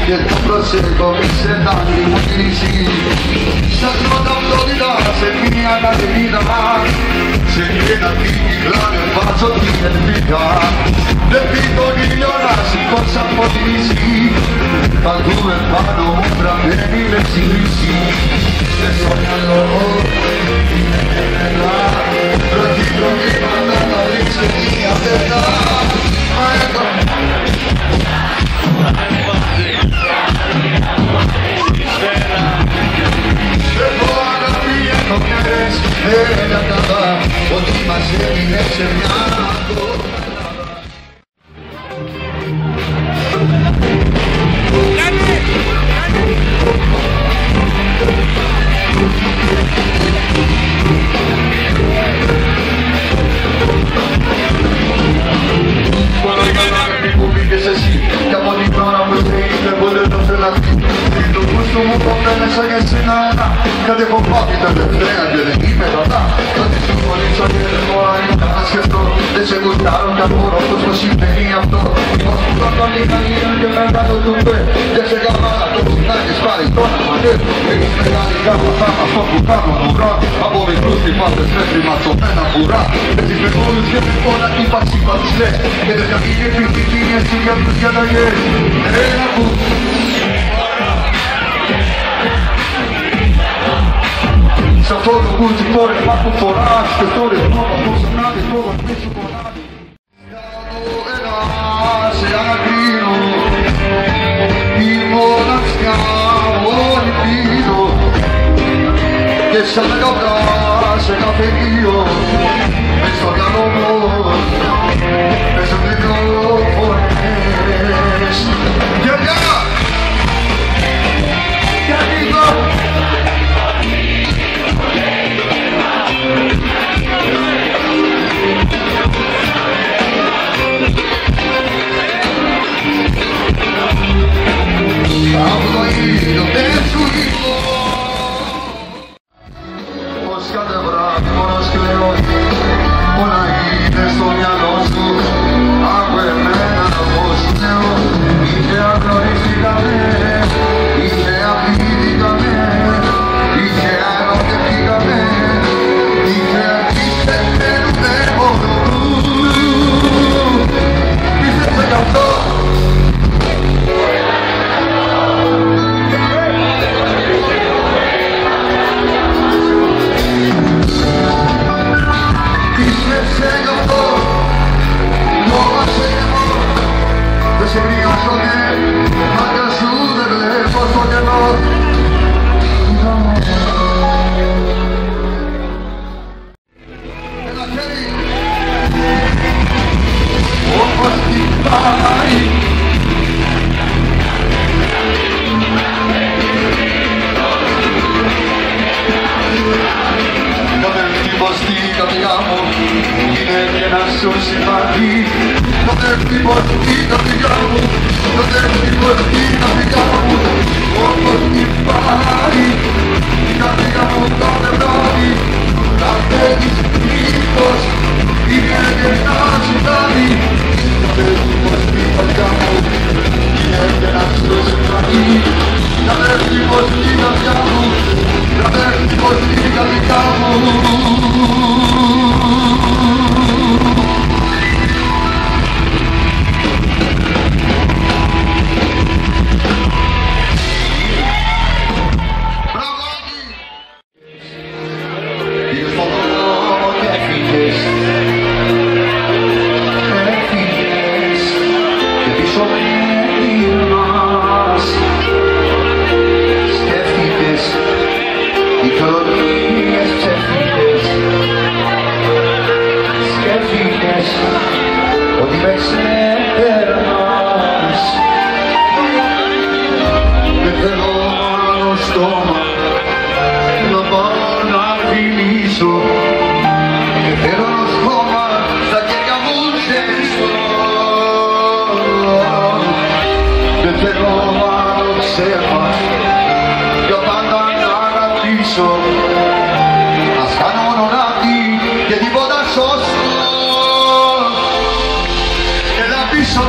και το προσέχω μη σε δάνει μου κινήσει. Σαν πρώτα αυτότητα σε μία κατεβίδα, σε ένα κύκλανε βάζω την ελπίδα. Δεν πει τον ήλιο να σηκώσει από τη λύση, παντού επάνω μου βραμμένη λεξιλήση. Και στο μυαλό είναι εμένα, προκύτροπήματα να ρίξω μία πέτα. Εγώ αγάπη έχω μέρες, δεν κατάλαβα ότι μας έμεινε σε μια κι από την ώρα που ήρθε μπορεί να τρελαθεί. Το γούστο μου ποτέ μέσα για εσένα ένα, κάτι έχω πάθει τελευταία και δεν είμαι καλά. Κάτι σου χωρίσω και δεν μπορώ να σκεφτώ. Δεν σε γουστάρω κι απορώ πως το συμβαίνει αυτό. Πως που θα πάλι καλύνα και μετά το τουμπέ. Δεν σε καμάρα το ψινάκες πάλι τώρα μαντέ. Έχεις μεγάλη γάμα θα αυτό που κάνω μουρά. Από μικρούς θυμάτες μέχρι ματσωμένα βουρά. Έχεις με όλους και με όλα ύπαρξη πατσλές. Και δεν καμία επιτυχία εσύ για τους διαταγές. Ένα που σ' αυτό το κούτσι φόρεμα που φοράς και το ρυθμό που συνάδει το βαθμί σου πονάς. Κάνω ένα σε ανακρίνω, η μοναξιά όλη πίνω και σαν τα καπρά σε καφενείο μες στο μυαλό μου, μες στο μικρόφωνες. Γεια! Από το ήλιο δεν σου είπω πως κάθε βράδυ μόνος κλαίω, όλα είναι στο μυαλό σου. Από εμένα πως λέω, είτε αγνοηθήκαμε, είτε αφήθηκαμε, είτε ερωτευτήκαμε, είτε αντιστεκμένουμε μόνο. Πίστεψε κι αυτό. Σε χρειάζονται, μάτια σου δεν βλέπω στο κενό. Ένα χέρι όπως χτυπάει. Κάθε χτύπος στην καρδιά μου είναι και να σου συμβαίνει. Κάθε χτύπος στην καρδιά μου, κάθε χτύπος στην καρδιά μου, όπως χτυπάει η καρδιά μου κάθε βράδυ. Κάθε χτύπος είναι και να συμβαίνει. Κάθε χτύπος στην καρδιά μου είναι και να σου συμβαίνει. Κάθε χτύπος στην καρδιά μου, κάθε χτύπος στην καρδιά μου. Ότι με ξεπερνάς. Δεν θέλω άλλο στόμα να πάω να φιλήσω. Δεν θέλω άλλο στόμα στα χέρια μου ζεστό. Δεν θέλω άλλο ψέμα για πάντα να αγαπήσω. Ας κάνω μόνο λάθη και τίποτα σωστό. Έλα πίσω.